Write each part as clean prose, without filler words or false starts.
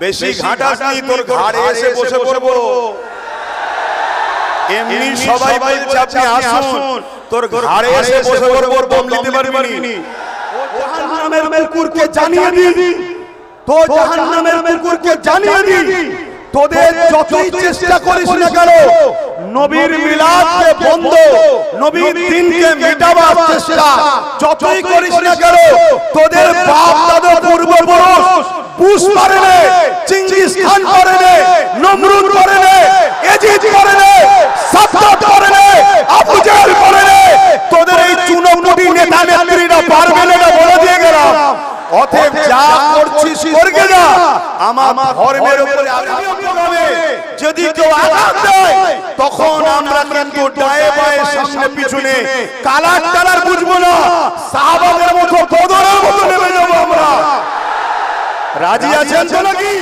বেশি ঘাটাসনি তোর ঘাড়ে এসে বসে পড়বো। এমনি সবাই বলছে আপনি আসুন, তোর ঘাড়ে এসে বসে পড়বো, দম নিতে পারবি। জাহান্নামের কুকুরকে জানিয়ে দি, তো জাহান্নামের কুকুরকে জানিয়ে দি, তোদের যতই চেষ্টা করিস না কেন নবীর মিলাদকে বন্ধ, নবীর দিনকে মেটাবার চেষ্টা যতই করিস না কেন, তোদের বাপ দাদা পূর্বপুরুষ বুশ পারেনে, চিঙ্গিস খান পারেনে, নমরুদ পারেনে, এজিদ পারেনে, সাদ্দাত পারেনে, আবু জাহেল পারেনে, তোদের এই চুনোপুটি নেতা নেত্রীরা পারবে না বলে দিয়ে গেলাম। অতএব যা করছিস করগে যা, আমার ধর্মের উপরে আঘাত হবে। যদি কেউ আঘাত দেয় তখন আমরা কিন্তু ডায়ে বায়ে সামনে পিছনে কালার টালার বুঝবো না, সাহাবাদের মতো বদরের মতো নেমে যাবো আমরা। রাজি আছেন তো নাকি?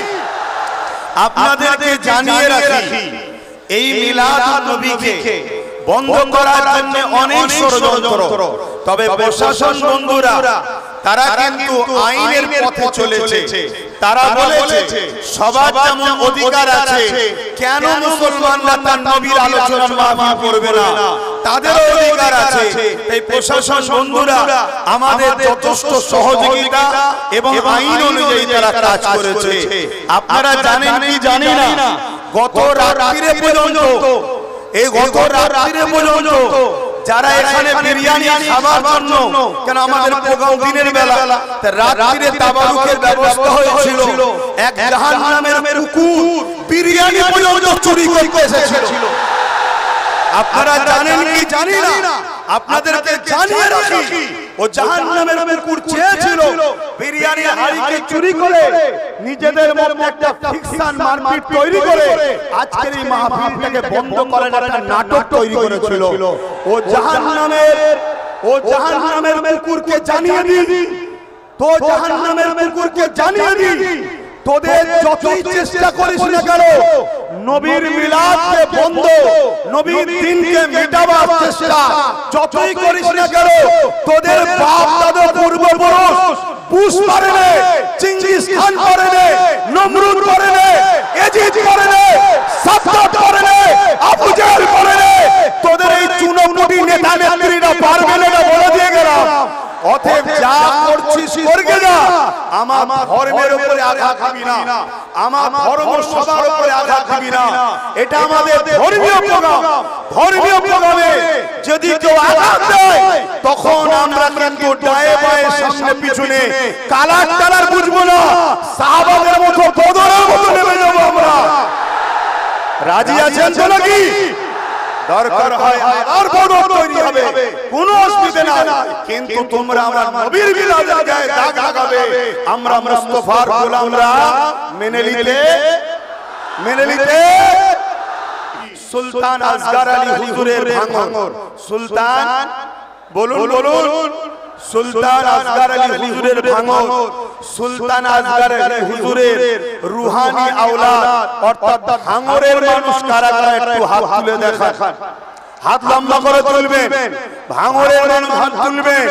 আপনাদেরকে জানিয়ে রাখি, এই মিলাদুন নবীকে বন্ধ করার জন্য অনেক ষড়যন্ত্র, তবে প্রশাসন বন্ধুরা তারা কিন্তু আইনের পথে চলেছে। তারা বলেছে সবার যেমন অধিকার আছে, কেন মুসলমানরা তার নবীর আলোচনা মাহফিল করবে না, তাদেরও অধিকার আছে। এই প্রশাসন বন্ধুরা আমাদের যথেষ্ট সহযোগিতা এবং আইন অনুযায়ী তারা কাজ করেছে। আপনারা জানেন কি জানি না, গত রাত্রিরে পর্যন্ত যারা এখানে বিরিয়ানি খাবার জন্য, কেন আমাদের প্রোগ্রাম দিনের বেলা, রাত্রিরে তাবারুকের ব্যবস্থা হয়েছিল, এক জাহান্নামের কুকুর বিরিয়ানি পর্যন্ত চুরি করতে এসেছিল। আপনারা জানেন কি জানি না, আপনাদেরকে জানিয়ে রাখি, ও জাহান্নামের কুকুর চেয়েছিল বিরিয়ানি হাড়িকে চুরি করে নিজেদের মধ্যে একটা ফিকশন মারপিট তৈরি করে আজকের এই মাহফিলটাকে বন্ধ করার একটা নাটক তৈরি করেছিল। ও জাহান্নামের কুকুরকে জানিয়ে দি, তো জাহান্নামের কুকুরকে জানিয়ে দি, তোদের যতই চেষ্টা করিস না কেন নবীর মিলাদকে বন্ধ, নবীর দিনকে মেটাবার চেষ্টা যতই করিস না কেন, তোদের বাপ দাদা পূর্বপুরুষ বুশ পারেনে, চিঙ্গিস খান পারেনে, নমরুদ পারেনে, এজিদ পারেনে, সাদ্দাত পারেনে, আবু জাহেল পারেনে, তোদের এই চুনোপুটি নেতা নেত্রীরা পারবে না বলে দিয়ে গেলাম। অতএব যা করছিস করগে যা, আমার ধর্মের উপরে আঘাত দিবি না, আমার ধর্ম সবার উপরে আঘাত দিবি না। এটা আমাদের ধর্মীয় প্রোগ্রাম, ধর্মীয় প্রোগ্রামে যদি কেউ আঘাত দেয় তখন আমরা কিন্তু ডায়ে বায়ে সামনে পিছনে কালার টালার বুঝবো না, সাহাবাদের মতো বদরের মতো নেমে যাবো আমরা। রাজি আছেন তো নাকি? দরকার হয় আর বদর তৈরি হবে, কোনো অসুবিধা নাই, কিন্তু তোমরা আমার নবীর মিলাদের গায়ে দাগ লাগাবে, আমরা মুস্তাফার গোলামরা মেনে নিতে সুলতান আসগর আলী হুজুরের ভাঙর, সুলতান বলুন সুলতান আসগর আলী হুজুরের ভাঙর, সুলতান আসগর আলী হুজুরের রুহানি আওলাদ অর্থাৎ ভাঙরের মানুষ কারা কারা একটু হাত তুলে দেখান, হাত লম্বা করে তুলবেন, ভাঙরের মানুষ হাত তুলবেন,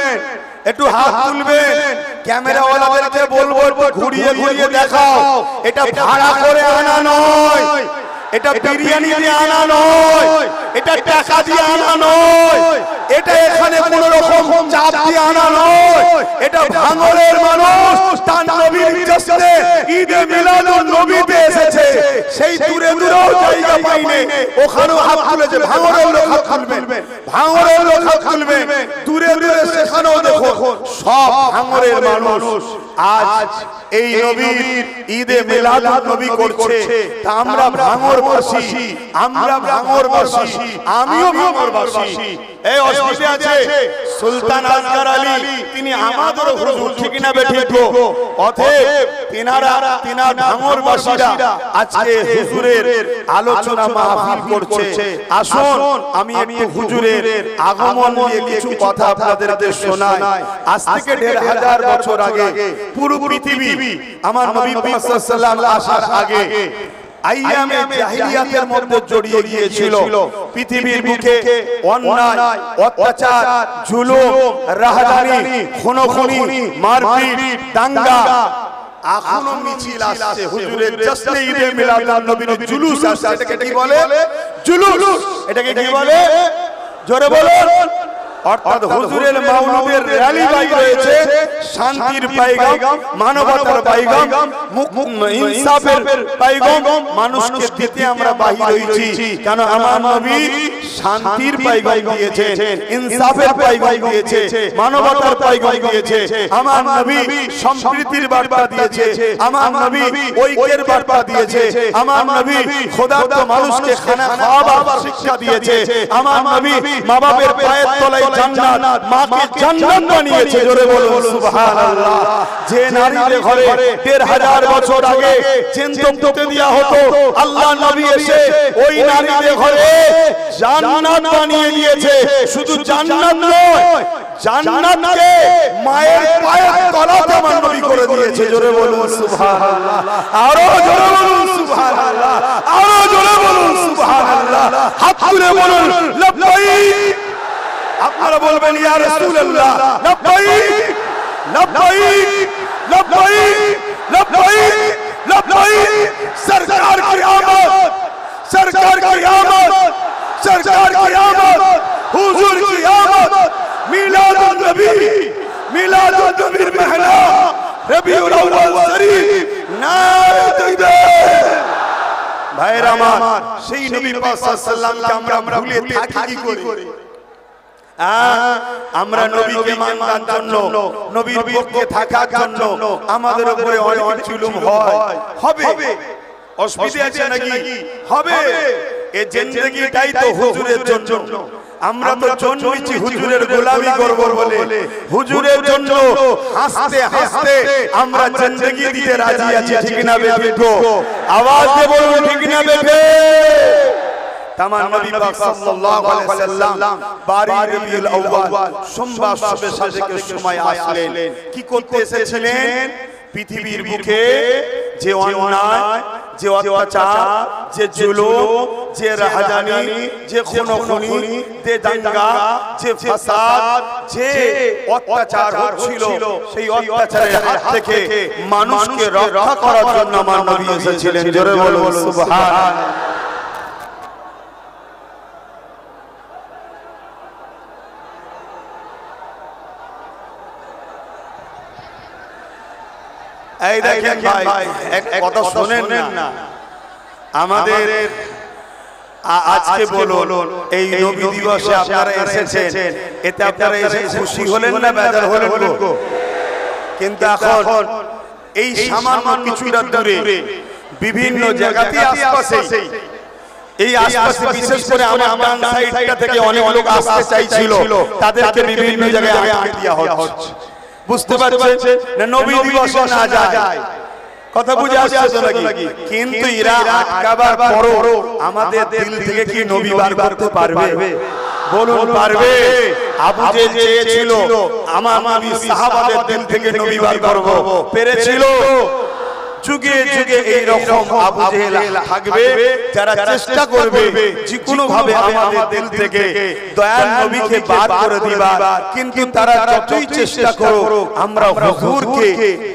একটু হাত তুলবেন। ক্যামেরাওয়ালাদেরকে বলবো একটু ঘুরিয়ে ঘুরিয়ে দেখাও, এটা ভাড়া করে আনা নয়, এটা বিরিয়ানি দিয়ে আনা নয়, এটা টাকা দিয়ে আনা নয়, এটা এখানে কোন রকম চাপ দিয়ে আনা নয়, এটা ভাঙরের মানুষ তার নবীর জশ্নে ঈদে মিলাদুন নবীতে এসেছে, সেই দূরে দূরেও জায়গা পাইনি, ওখানেও হাত তুলেছে, ভাঙরের লোক হাত তুলবে, ভাঙরের লোক হাত তুলবে, দূরে দূরে সেখানেও দেখো সব ভাঙরের মানুষ আজ এই নবীর ঈদে মিলাদুন নবী করছে। তা আমরা ভাঙরবাসী, আমরা ভাঙরবাসী, আমিও ভাঙরবাসী। এই অসুবিধা আছে, সুলতান আসগর আলী তিনি আমাদের হুজুর, ঠিক না বেঠিক? অতএব তিনার ভাঙরবাসীরা আজকে হুজুরের আলোচনা মাহফিল করছে। আসুন আমি একটু হুজুরের আগমন নিয়ে কিছু কথা আপনাদেরকে শোনাই। আজ থেকে ১৫০০ বছর আগে পুরো পৃথিবী আমার নবী পাক সাল্লাল্লাহু আলাইহি ওয়াসাল্লাম আসার আগে আইয়ামে জাহিলিয়াতের মধ্যে জড়িয়ে গিয়েছিল। পৃথিবীর বুকে অন্যায়, অত্যাচার, জুলুম, রাহাজানি, খুনোখুনি, মারপিট, দাঙ্গা এখনো মিছিল আসছে হুজুরের জশ্নে ঈদে মিলাদুন নবীর জুলুস আসছে। এটাকে কি বলে? জুলুস। এটাকে কি বলে? জোরে বলুন। অর্থাৎ হুজুরের মাওলুদের র্যালি বাই রয়েছে, শান্তির পায়গাম, মানবতার পায়গাম, ইনসাফের পায়গাম মানুষকে দিতে আমরা বাহির হয়েছি। কেন? আমার নবী শান্তির পায়গাম দিয়েছে, ইনসাফের পায়গাম দিয়েছে, মানবতার পায়গাম দিয়েছে। আমার নবী সম্প্রীতির বার্তা দিয়েছে, আমার নবী ঐক্যের বার্তা দিয়েছে, আমার নবী খোদার্ত মানুষকে খানা খাওয়াবার শিক্ষা দিয়েছে, আমার নবী মা বাবার পায়ের তলায় জান্নাত, মাকে জান্নাত বানিয়েছে। জোরে বলুন সুবহানাল্লাহ। যে নারীদের ঘরে ১৫০০ বছর আগে চেনতম দিতে দেয়া হতো, আল্লাহ নবী এসে ওই নারীদের ঘরে জান্নাত বানিয়ে দিয়েছে। শুধু জান্নাত নয়, জান্নাতকে মায়ের পায়ের তলাতে আমার নবী করে দিয়েছে। জোরে বলুন সুবহানাল্লাহ। আরো জোরে বলুন সুবহানাল্লাহ। আরো জোরে বলুন সুবহানাল্লাহ। হাত তুলে বলুন লাব্বাইক। আপনারা বলবেন ইয়া রাসূলুল্লাহ লাব্বাইক লাব্বাইক লাব্বাইক লাব্বাইক লাব্বাইক। সরকার কি আমত, সরকার কি আমত, সরকার কি আমত, হুজুর কি আমত। মিলাদুন নবী, মিলাদুন নবীর মেহনা রবিউল আউয়াল শরীফ নারে তাকবীর। ভাইরা আমার, সেই নবী পাক সাল্লাল্লাহু আলাইহি ওয়াসাল্লামকে আমরা ভুলে থাকি কি করে? আমরা নবীকে মানার জন্য, নবীর পক্ষে থাকার জন্য আমাদের উপরে অনেক জুলুম হয়, হবে। অসুবিধা আছে নাকি? হবে। এই জিন্দেগিটাই তো হুজুরের জন্য। আমরা তো জন্মেছি হুজুরের গোলামি করব বলে, হুজুরের জন্য হাসতে হাসতে আমরা জিন্দেগি দিতে রাজি আছি। ঠিক না বেঠিক? আওয়াজ দিয়ে বলুন ঠিক না বেঠিক? তামাম নবী পাক সাল্লাল্লাহু আলাইহি ওয়াসাল্লাম 12 রবিউল আউয়াল সোমবার শবে সাদেকের সময় আসলেন। কি করতে এসেছিলেন? পৃথিবীর বুকে যে অন্যায়, যে অত্যাচার, যে জুলুম, যে রাহাজানি, যে খুনোখুনি, যে দাঙ্গা, যে ফাসাদ, যে অত্যাচার হচ্ছিল, সেই অত্যাচারের হাত থেকে মানুষকে রক্ষা করার জন্য আমার নবী এসেছিলেন। জোরে বলুন সুবহানাল্লাহ। এই দেখেন ভাই, এক কথা শুনেন না। আমাদের আজকে বলুন, এই নবী দিবসে আপনারা এসেছেন, এতে আপনারা এসে খুশি হলেন না বেজার হলেন গো? কিন্তু এখন এই সামান্য কিছুটা দূরে বিভিন্ন জায়গাতে আশপাশে, এই আশপাশে বিশেষ করে আমার ডান সাইডটা থেকে অনেক লোক আসতে চাইছিল, তাদেরকে বিভিন্ন জায়গায় আটকে দেওয়া হচ্ছে। বুঝতে পারছেন না? নবী দিবসে না যায়, কথা বুঝে আসছে তো নাকি? কিন্তু এরা আটকাবার পরও আমাদের দিল থেকে কি নবী বার করতে পারবে? বলুন পারবে? আবু জেহেল চেয়েছিল আমার নবী সাহাবাদের দিল থেকে নবী বার করব, পেরেছিল? যুগে যুগে এই রকম আবু জেহেল থাকবে যারা চেষ্টা করবে যে কোনো ভাবে আমাদের দিল থেকে দয়াল নবীকে বার করে দিবার। কিন্তু তারা যতই চেষ্টা করুক আমরা হুজুরকে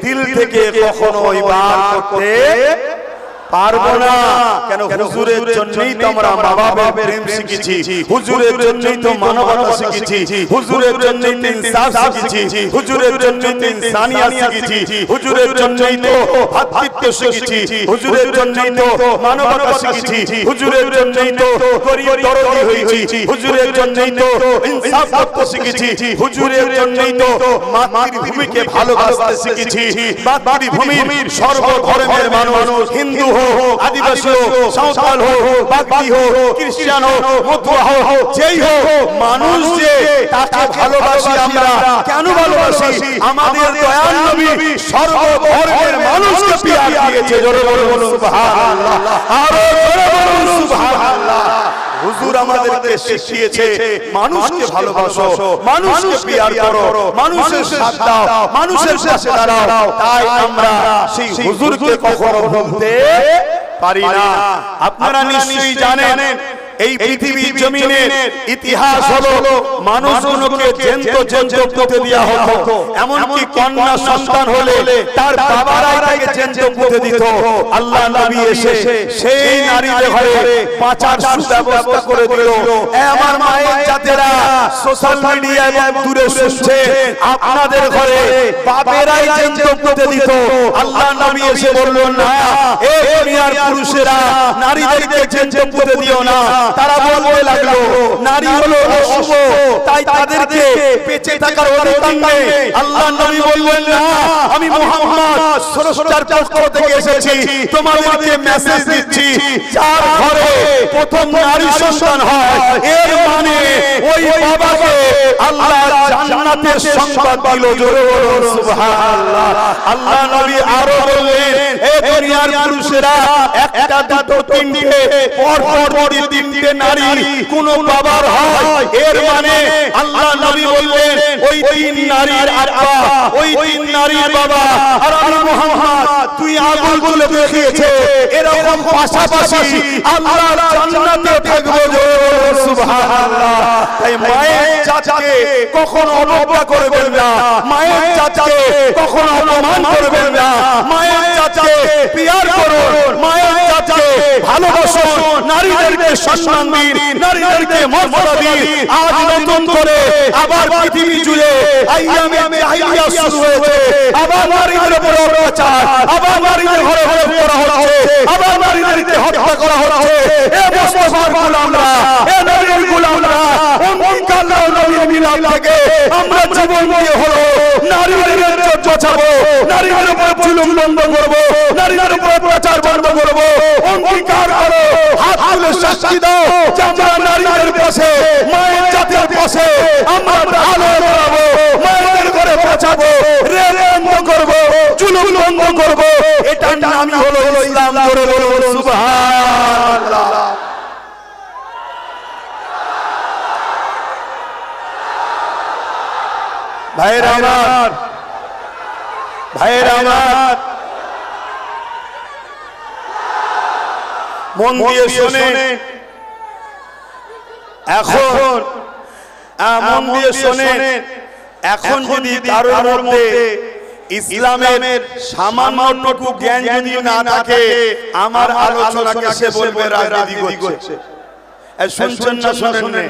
দিল থেকে কখনোই বার করতে পারবো না। কেন? হুজুরের জন্যই তো আমরা মা বাবার প্রেম শিখেছি, হুজুরের জন্যই তো মানবতা শিখেছি, হুজুরের জন্যই তো ইনসাফ শিখেছি, হুজুরের জন্যই তো ইনসানিয়াত শিখেছি, হুজুরের জন্যই তো ভ্রাতৃত্ব শিখেছি, হুজুরের জন্যই তো মানবতা শিখেছি, হুজুরের জন্যই তো গরীব দরদি হয়েছি, হুজুরের জন্যই তো ইনসাফ করতে শিখেছি, হুজুরের জন্যই তো মাতৃভূমিকে ভালোবাসতে শিখেছি। মাতৃভূমির সর্বধর্মের মানুষ, হিন্দু হোক, আদিবাসী হোক, সাঁওতাল হোক, বাগদি হোক, খ্রিস্টান হোক, মতুয়া হোক, যেই হোক, মানুষ যে তাকে ভালোবাসি আমরা। কেন ভালোবাসি? আমাদের দয়াল নবী সর্বধর্মের মানুষকে পিয়ার দিয়েছে। জোরে বলুন সুবহানাল্লাহ। আরো জোরে বলুন সুবহানাল্লাহ। হুজুর আমাদেরকে শিখিয়েছে মানুষকে ভালোবাসো, মানুষকে পিয়ার করো, মানুষের সাথ দাও, মানুষের পাশে দাঁড়াও। তাই আমরা সেই হুজুরকে কখনো ভুলতে পারি না। আপনারা নিশ্চয়ই জানেন এই পৃথিবীর জমিনের ইতিহাস হলো মানুষগুলোকে জ্যান্ত পুঁতে দেওয়া হতো, এমনকি কন্যা সন্তান হলে তার বাবারাই তাকে জ্যান্ত পুঁতে দিত। আল্লাহ নবী এসে সেই নারীদের ঘরে বাঁচার সুব্যবস্থা করে দিল। আমার মায়ের জাতেরা সোশ্যাল মিডিয়া এবং দূরে শুনছে, আপনাদের ঘরে বাপেরাই জ্যান্ত পুঁতে দিত। আল্লাহ নবী এসে বললেন না, এ দুনিয়ার পুরুষেরা নারীদেরকে জ্যান্ত পুঁতে দিও না। তারা বলতে লাগলো নারী হলো অশুভ, তাই তাদেরকে বেঁচে থাকার অধিকার নেই। আল্লাহ নবী বললেন না, আমি মুহাম্মদ স্রষ্টার পক্ষ থেকে এসেছি, তোমাদেরকে মেসেজ দিচ্ছি, যার ঘরে প্রথম নারী সন্তান হয় এর মানে ওই বাবাকে আল্লাহ জান্নাতের সংবাদ দিল। জোরে বলুন সুবহানাল্লাহ। আল্লাহ নবী আরো বললেন, এ দুনিয়ার পুরুষেরা একটা দুটো তিনটে পর তিনটে নারী কোন বাবার হয় এর মানে আল্লাহ নবী বললেন ওই তিন নারীর আব্বা, ওই তিন নারীর বাবা। আর আমি মুহাম্মদ তুই আগুনগুলো দেখিয়েছে এরকম পাশাপাশি আল্লাহর জান্নাতে থাকবো। জোরে বলুন সুবহানাল্লাহ। তাই মায়ের চাচাকে কখনো অবজ্ঞা করবেন না, মায়ের চাচাকে কখনো অপমান করবেন না, মায়ের চাচাকে পিয়ার করুন, মায়ের চাচাকে ভালোবাসুন, নারীদেরকে সম্মান দিন, নারীদেরকে মর্যাদা দিন। আজ নতুন করে আবার পৃথিবী জুড়ে আইয়ামে জাহিলিয়া শুরু হয়েছে, আবার নারীদের উপর অত্যাচার, আবার নারীদের ঘরে ঘরে করা হচ্ছে, আবার নারীদেরকে হত্যা করা হচ্ছে। এ মুসলমান গোলামরা, এ নবীর গোলামরা, অঙ্গীকার নাও নবীর মিলাদ থেকে আমরা জীবন দিয়ে হলো নারীদের ইজ্জত বাঁচাবো, নারীদের উপর জুলুম বন্ধ করব, নারীদের উপর অত্যাচার বন্ধ করব। অঙ্গীকার করো, হাত তুলে সাক্ষী দাও যে আমরা নারীদের পাশে, মায়ের জাতির পাশে আমরা ভালো করাবো, মায়েদের ঘরে বাঁচাবো, রেল বন্ধ করব, জুলুম বন্ধ করব। এটার নামই হলো ইসলাম। জোরে বলুন সুবহানাল্লাহ। ভাইরা আমার, ভাইরা আমার, মন দিয়ে শোনেন, এখন মন দিয়ে শোনেন, এখন যদি কারোর মধ্যে ইসলামের সামান্যটুকু জ্ঞান যদি না থাকে আমার আলোচনাকে সে বলবে রাজনীতি করছে। শুনছেন না শোনেন?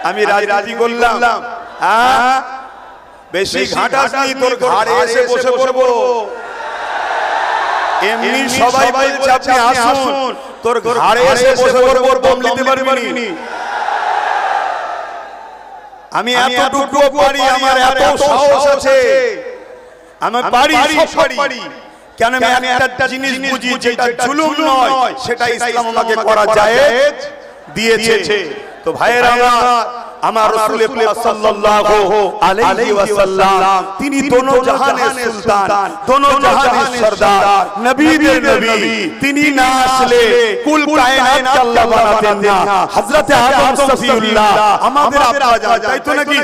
আমি রাজনীতি করলাম, হ্যাঁ বেশি ঘাটাঘাটি তোর ঘাড়ে এসে বসে পড়বো। এমনি সবাই বলছে আপনি আসুন, তোর ঘাড়ে এসে বসে পড়বো, দম নিতে পারবি। আমি এতটুকু পারি, আমার এত সাহস আছে, আমি পারি, সব পারি। কেন আমি একটা জিনিস বুঝি, যেটা জুলুম নয় সেটা ইসলাম আমাকে করা জায়েজ দিয়েছে। তো ভাইয়েরা আমার রাসূল পাক সাল্লাল্লাহু আলাইহি ওয়াসাল্লাম তিনি দোনো জাহানের সুলতান, দোনো জাহানের সরদার, নবীদের নবী। তিনি না আসলে কুল কায়নাত আল্লাহ বানাতেন না। হযরত আদম সফিউল্লাহ আমাদের আব্বা জান, তাই তো নাকি?